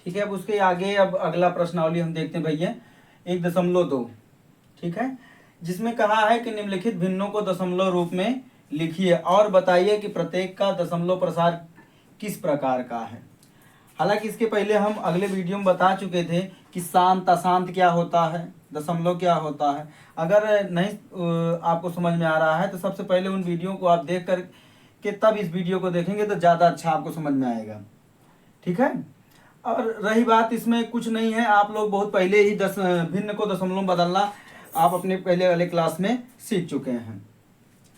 ठीक है, अब उसके आगे अब अगला प्रश्नावली हम देखते हैं भैया 1.2, ठीक है, जिसमें कहा है कि निम्नलिखित भिन्नों को दशमलव रूप में लिखिए और बताइए कि प्रत्येक का दशमलव प्रसार किस प्रकार का है। हालांकि इसके पहले हम अगले वीडियो में बता चुके थे कि शांत अशांत क्या होता है, दशमलव क्या होता है। अगर नहीं आपको समझ में आ रहा है तो सबसे पहले उन वीडियो को आप देख कर के तब इस वीडियो को देखेंगे तो ज़्यादा अच्छा आपको समझ में आएगा, ठीक है। और रही बात, इसमें कुछ नहीं है, आप लोग बहुत पहले ही भिन्न को दशमलव में बदलना आप अपने पहले वाले क्लास में सीख चुके हैं,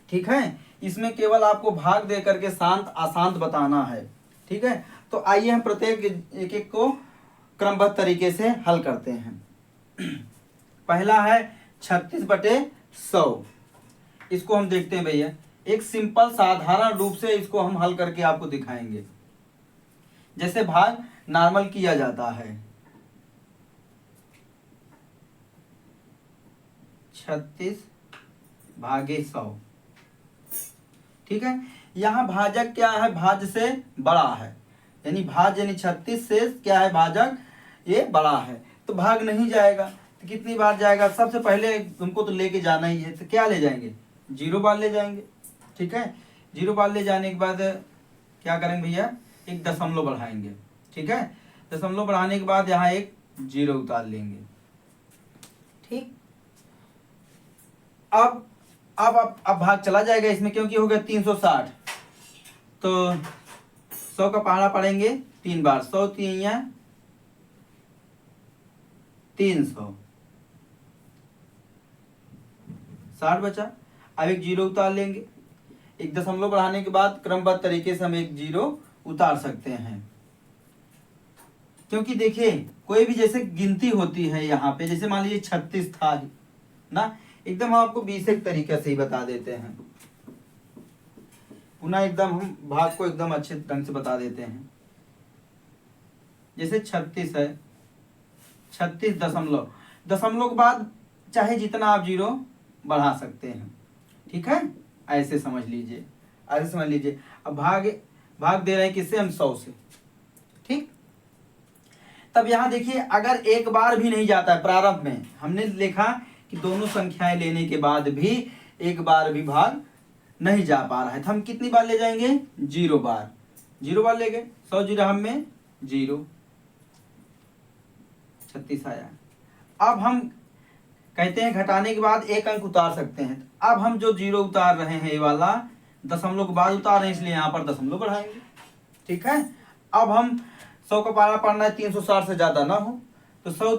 ठीक है। इसमें केवल आपको भाग दे करके शांत अशांत बताना है, ठीक है। तो आइए हम प्रत्येक एक एक को क्रमबद्ध तरीके से हल करते हैं। पहला है 36/100। इसको हम देखते हैं भैया, एक सिंपल साधारण रूप से इसको हम हल करके आपको दिखाएंगे। जैसे भाग नॉर्मल किया जाता है, 36/100, ठीक है। यहाँ भाजक क्या है, भाज्य से बड़ा है, यानी भाज्य यानी 36 से क्या है भाजक ये बड़ा है, तो भाग नहीं जाएगा। तो कितनी बार जाएगा, सबसे पहले तुमको तो लेके जाना ही है, तो क्या ले जाएंगे, 0 बार ले जाएंगे, ठीक है। 0 बार ले जाने के बाद क्या करेंगे भैया, एक दशमलव बढ़ाएंगे, ठीक है। दशमलव बढ़ाने के बाद यहाँ एक 0 उतार लेंगे, ठीक। अब भाग चला जाएगा इसमें, क्योंकि हो गया 360, तो 100 का पहाड़ा पड़ेंगे 3 बार, 100 3 300, 60 बचा। अब एक 0 उतार लेंगे, एक दशमलव बढ़ाने के बाद क्रमबद्ध तरीके से हम एक 0 उतार सकते हैं, क्योंकि देखिए कोई भी जैसे गिनती होती है यहाँ पे, जैसे मान लीजिए 36 था ना, एकदम हम आपको 20 एक तरीके से ही बता देते हैं, पुनः एकदम हम भाग को एकदम अच्छे ढंग से बता देते हैं। जैसे 36 है, 36 दशमलव, दशमलव के बाद चाहे जितना आप 0 बढ़ा सकते हैं, ठीक है। ऐसे समझ लीजिए, ऐसे समझ लीजिए। अब भाग दे रहे हैं किससे, हम 100 से, ठीक। तब यहाँ देखिए, अगर एक बार भी नहीं जाता है, प्रारंभ में हमने लिखा कि दोनों संख्याएं लेने के बाद भी एक बार भी भाग नहीं जा पा रहा है, तो हम कितनी बार ले जाएंगे, 0 बार, 0 बार ले गए, 100 0 हम में 0, 36 आया। अब हम कहते हैं घटाने के बाद एक अंक उतार सकते हैं, अब हम जो 0 उतार रहे हैं ये वाला दशमलव के बाद उतार रहे हैं, इसलिए यहाँ पर दशमलव बढ़ाएंगे, ठीक है। अब हम 100 का पारा पढ़ना है 360 से ज्यादा ना हो, तो 100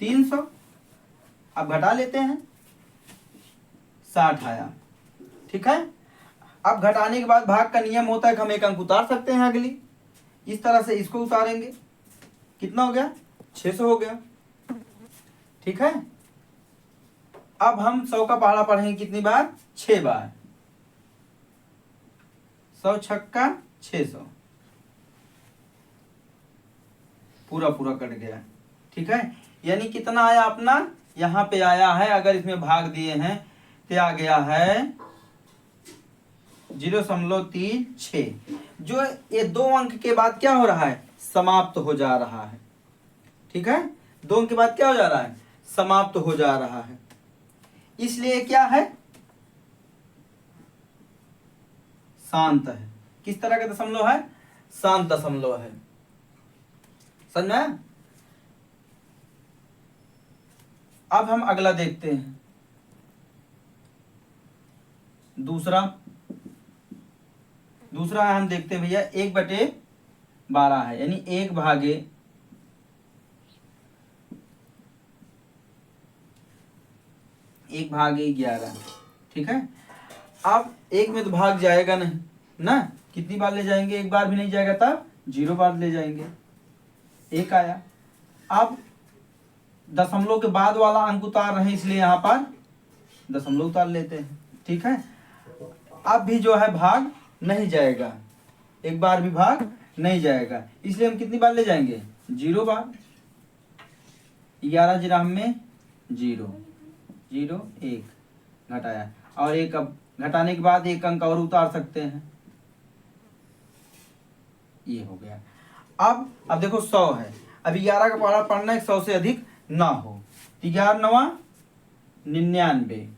300, अब घटा लेते हैं, 60 आया, ठीक है। अब घटाने के बाद भाग का नियम होता है कि हम एक अंक उतार सकते हैं अगली, इस तरह से इसको उतारेंगे, कितना हो गया, 600 हो गया, ठीक है। अब हम 100 का पहाड़ा पढ़ेंगे कितनी बार, 6 बार, 100 छक्का 600, पूरा कट गया, ठीक है। यानी कितना आया अपना, यहाँ पे आया है, अगर इसमें भाग दिए हैं तो आ गया है 0.36। जो ये 2 अंक के बाद क्या हो रहा है, समाप्त हो जा रहा है, ठीक है। 2 अंक के बाद क्या हो जा रहा है, समाप्त हो जा रहा है, इसलिए क्या है, शांत है। किस तरह का दशमलव है, शांत दशमलव है, समझ में। अब हम अगला देखते हैं, दूसरा हम देखते हैं भैया 1/12 है, यानी 1/11, ठीक है। अब 1 में तो भाग जाएगा नहीं ना, कितनी बार ले जाएंगे, एक बार भी नहीं जाएगा, तब 0 बार ले जाएंगे, 1 आया। अब दशमलव के बाद वाला अंक उतार रहे हैं, इसलिए यहाँ पर दशमलव उतार लेते हैं, ठीक है। अब भी जो है भाग नहीं जाएगा, एक बार भी भाग नहीं जाएगा, इसलिए हम कितनी बार ले जाएंगे, 0 बार, 11 0 में 0 0 1 घटाया, और एक अब घटाने के बाद एक अंक और उतार सकते हैं, ये हो गया। अब देखो 100 है, अभी 11 का पहाड़ा पढ़ना है 100 से अधिक ना हो। 11 9 99,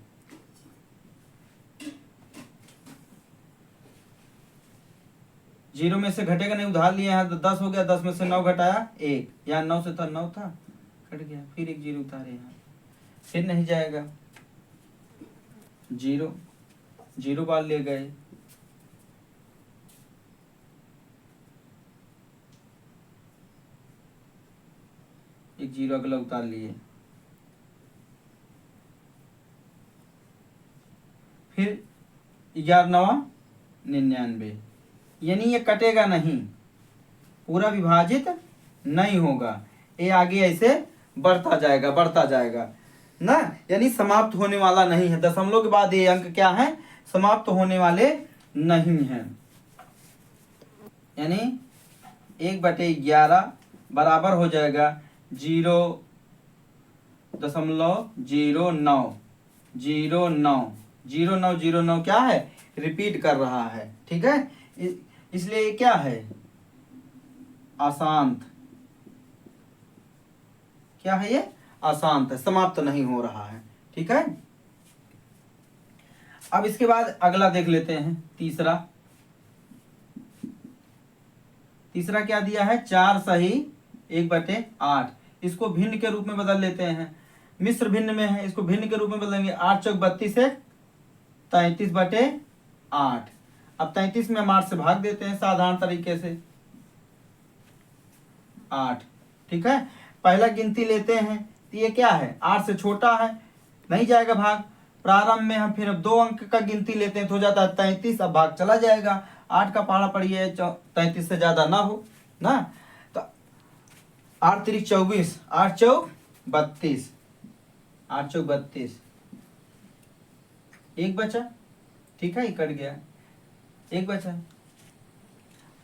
जीरो में से घटेगा नहीं, उधार लिए हैं तो 10 हो गया, 10 में से 9 घटाया 1, यहाँ 9 से था 9 था, कट गया, फिर एक जीरो उतारे यहाँ, फिर नहीं जाएगा, जीरो जीरो बार ले गए, एक जीरो अगला उतार लिए, फिर 11 9 99, यानी ये कटेगा नहीं, पूरा विभाजित नहीं होगा, ये आगे ऐसे बढ़ता जाएगा ना, यानी समाप्त होने वाला नहीं है। दशमलव के बाद ये अंक क्या है, समाप्त होने वाले नहीं हैं। यानी 1/11 बराबर हो जाएगा 0.0909 क्या है, रिपीट कर रहा है, ठीक है, इसलिए ये क्या है, अशांत, क्या है ये, अशांत है, समाप्त नहीं हो रहा है, ठीक है। अब इसके बाद अगला देख लेते हैं, तीसरा क्या दिया है, 4 सही 1/8, इसको भिन्न के रूप में बदल लेते हैं, मिश्र भिन्न में है, इसको भिन्न के रूप में बदलेंगे, 8 चौक 32 है, 33/8, अब 33 में हम 8 से भाग देते हैं साधारण तरीके से, 8, ठीक है। पहला गिनती लेते हैं तो ये क्या है, 8 से छोटा है, नहीं जाएगा भाग, प्रारंभ में हम फिर अब 2 अंक का गिनती लेते हैं तो हो जाता है 33, अब भाग चला जाएगा, 8 का पहाड़ा पढ़िए 33 से ज्यादा ना हो ना, तो 8 3 24, 8 चौक 32, 8 चौक 32, एक बचा, ठीक है, ये कट गया, एक बचा।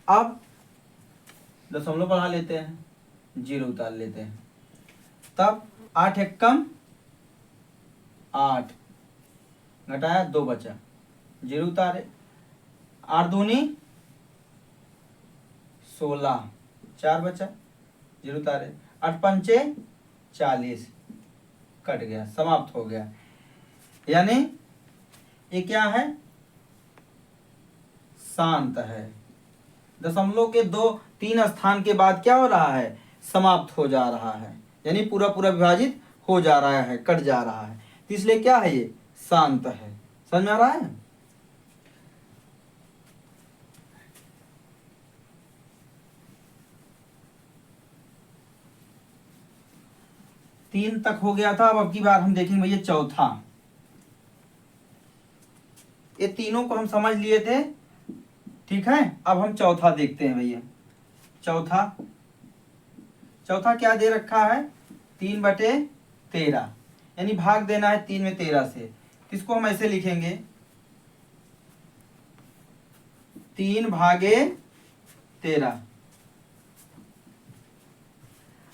अब दशमलव बढ़ा लेते हैं, जीरो उतार लेते हैं, तब 8 एकम 8, घटाया 2 बचा, जीरो उतारे, 8 दूनी 16, 4 बचा, जीरो उतारे, 8 पंचे 40, कट गया, समाप्त हो गया। यानी ये क्या है, शांत है, दशमलव के 2-3 स्थान के बाद क्या हो रहा है, समाप्त हो जा रहा है, यानी पूरा पूरा विभाजित हो जा रहा है, कट जा रहा है, तो इसलिए क्या है, ये शांत है, समझ में आ रहा है। तीन तक हो गया था, अब की बार हम देखेंगे भैया चौथा, ये तीनों को हम समझ लिए थे, ठीक है। अब हम चौथा देखते हैं भैया, चौथा क्या दे रखा है, 3/13, यानी भाग देना है 3 में 13 से, इसको हम ऐसे लिखेंगे 3/13।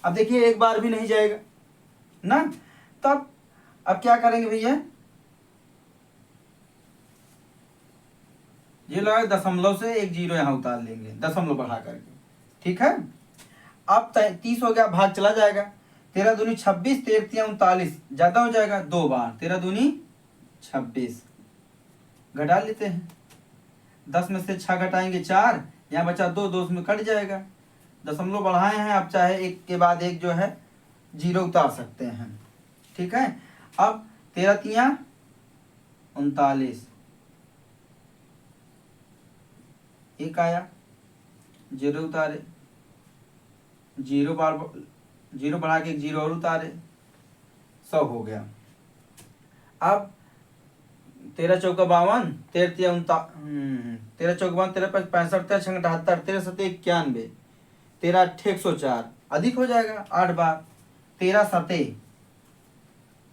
अब देखिए एक बार भी नहीं जाएगा ना, तब अब क्या करेंगे भैया, ये लगा दशमलव से एक जीरो यहां उतार लेंगे, दशमलव बढ़ा करके, ठीक है। अब 30 हो गया, भाग चला जाएगा, 13 दूनी 26, 13 39, ज्यादा हो जाएगा 2 बार, 13 दूनी 26, घटा लेते हैं, 10 में से 6 घटाएंगे 4, यहाँ बचा 2, 2 में कट जाएगा, दशमलव बढ़ाए हैं, अब चाहे एक के बाद एक जो है जीरो उतार सकते हैं, ठीक है। अब 13 3 39, एक आया, जीरो उतारे, जीरो बढ़ा के एक जीरो और उतारे, 100 हो गया। अब 13 चौका 52, 13 चौका 52, 13 65, 13 छंग 78, 13 सत्ते 91, 13 अट्ठे 104, अधिक हो जाएगा 8 बार, 13 सत्ते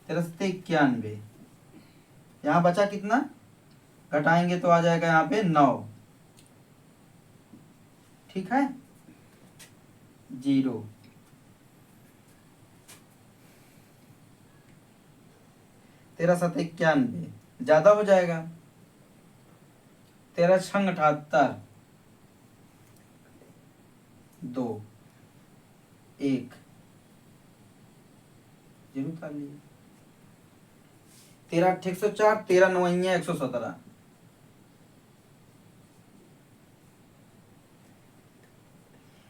91, यहाँ बचा कितना, घटाएंगे तो आ जाएगा यहाँ पे 9, ठीक है, 0, 13 7 91, ज्यादा हो जाएगा, 13 छंग 78, 2 1 0 उतार लिए। 13 8 104, 13 9 117।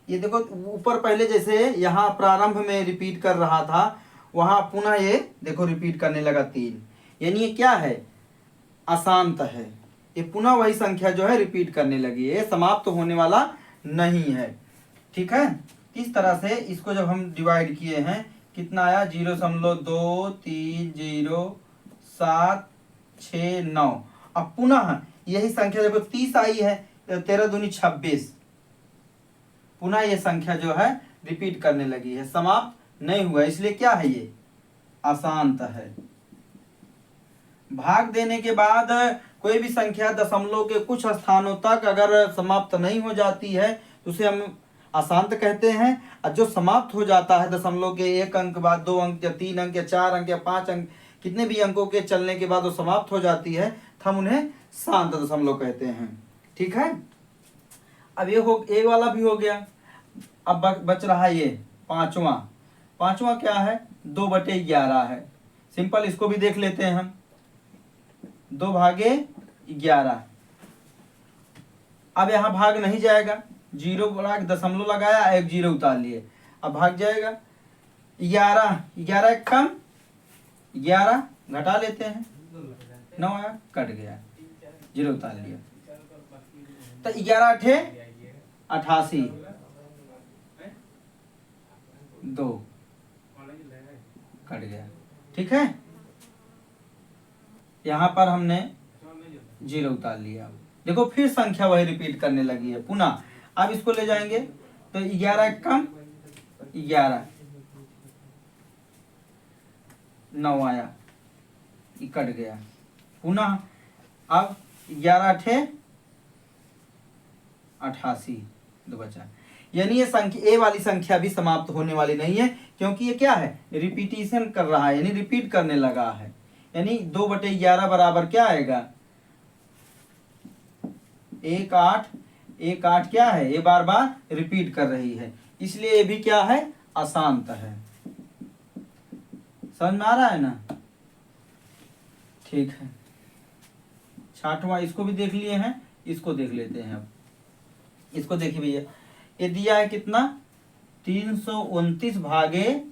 ये देखो ऊपर पहले जैसे यहाँ प्रारंभ में रिपीट कर रहा था, वहां पुनः ये देखो रिपीट करने लगा 3, यानी ये क्या है, अशांत है। ये पुनः वही संख्या जो है रिपीट करने लगी है, ये समाप्त तो होने वाला नहीं है। ठीक है, इस तरह से इसको जब हम डिवाइड किए हैं कितना आया, 0.230769। अब पुनः यही संख्या देखो 30 आई है, 13 दूनी 26, पुनः ये संख्या जो है रिपीट करने लगी है, समाप्त नहीं हुआ, इसलिए क्या है, ये अशांत है। भाग देने के बाद कोई भी संख्या दशमलव के कुछ स्थानों तक अगर समाप्त नहीं हो जाती है तो उसे हम अशांत कहते हैं। और जो समाप्त हो जाता है दशमलव के 1 अंक बाद, 2 अंक या 3 अंक या 4 अंक या 5 अंक, कितने भी अंकों के चलने के बाद वो समाप्त हो जाती है, तो हम उन्हें शांत दशमलव कहते हैं। ठीक है, अब ये वाला भी हो गया। अब बच रहा है ये पांचवा क्या है, 2/11 है। सिंपल, इसको भी देख लेते हैं हम, 2/11। अब यहाँ भाग नहीं जाएगा, 0 बड़ा दशमलव लगाया, 1 0 उतार लिए, अब भाग जाएगा। 11 एक कम, 11 घटा लेते हैं, 9 आया, कट गया, 0 उतार लिया, तो 11 8 88, 2 कट गया। ठीक है, यहां पर हमने 0 उतार लिया। देखो फिर संख्या वही रिपीट करने लगी है पुनः। अब इसको ले जाएंगे तो 11 एक कम, 11, 9 आया, ये कट गया पुनः। अब 11 8 88, 2 बचा, यानी ये संख्या, ए वाली संख्या भी समाप्त होने वाली नहीं है, क्योंकि ये क्या है, रिपीटिशन कर रहा है, यानी रिपीट करने लगा है। यानी 2/11 बराबर क्या आएगा, 1 8, 1 8 क्या है, ये बार बार रिपीट कर रही है, इसलिए ये भी क्या है, अशांत है। समझ में आ रहा है ना? ठीक है, 60वां इसको भी देख लिए हैं, इसको देख लेते हैं। अब इसको देखिए भैया, ये दिया है कितना, 329 भागे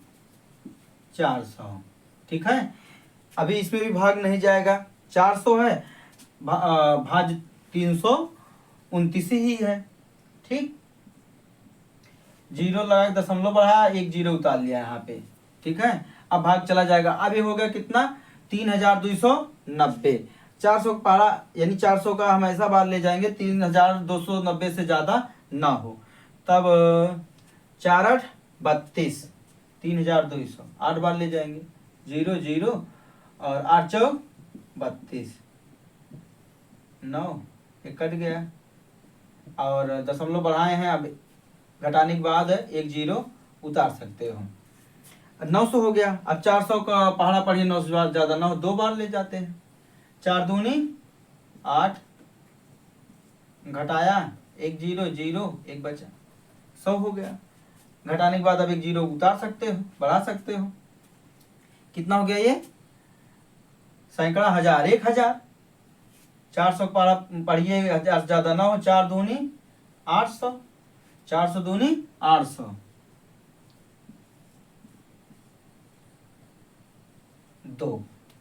400। ठीक है, अभी इसमें भी भाग नहीं जाएगा, 400 है, भाज 329 ही है। ठीक, 0 लगा, दशमलव बढ़ाया, 1 0 उतार लिया यहाँ पे। ठीक है, अब भाग चला जाएगा। अब ये हो गया कितना, 3290। 400 का पहाड़ा, यानी 400 का हम ऐसा बार ले जाएंगे 3290 से ज्यादा ना हो, तब 4 8 32, 3200, 8 बार ले जाएंगे, 0 0 और 8 4 32, 9, एक कट गया, और दशमलव बढ़ाए हैं, अब घटाने के बाद 1 0 उतार सकते हो। 900 हो गया। अब 400 का पहाड़ा पढ़िए, 900 से ज्यादा ना हो, 2 बार ले जाते हैं, 4 दूनी 8, घटाया 1 0 0, 1 बचा, 100 हो गया। घटाने के बाद अब 1 0 उतार सकते हो, बढ़ा सकते हो, कितना हो गया ये, सैकड़ा, हजार, 1000। 400 पढ़िए, 1000 से ज्यादा ना हो, 4 दूनी 800, 400 दूनी 800,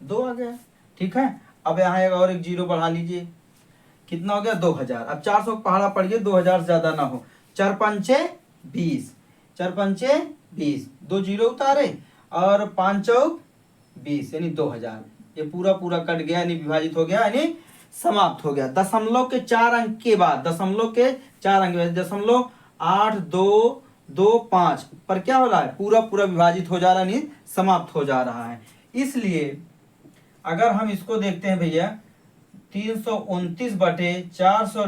2 आ गया। ठीक है, अब यहाँ एक और 1 0 बढ़ा लीजिए, कितना हो गया, 2000। अब 400 पहाड़ा पढ़िए, 2000 से ज्यादा ना हो, 4 5 20, 4 5 20, 2 0 उतारे, और 5 4 20, यानी 2000। ये पूरा कट गया, यानी विभाजित हो गया, यानी समाप्त हो गया। दशमलव के 4 अंक के बाद, दशमलव के 4 अंक, 0.8 2 2 5 पर क्या हो रहा है, पूरा विभाजित हो जा रहा है, यानी समाप्त हो जा रहा है। इसलिए अगर हम इसको देखते हैं भैया, 329/400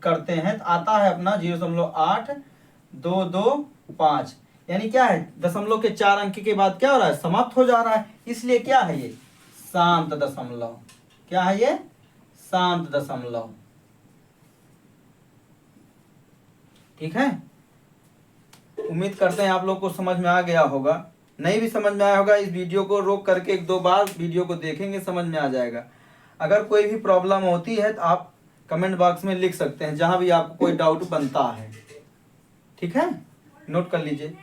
करते हैं तो आता है अपना 0.8 2 2 5, यानी क्या है, दशमलव के 4 अंक के बाद क्या हो रहा है, समाप्त हो जा रहा है। इसलिए क्या है, ये शांत दशमलव। क्या है ये, शांत दशमलव। ठीक है, उम्मीद करते हैं आप लोग को समझ में आ गया होगा। नहीं भी समझ में आया होगा, इस वीडियो को रोक करके 1-2 बार वीडियो को देखेंगे, समझ में आ जाएगा। अगर कोई भी प्रॉब्लम होती है तो आप कमेंट बॉक्स में लिख सकते हैं, जहाँ भी आपको कोई डाउट बनता है। ठीक है, नोट कर लीजिए।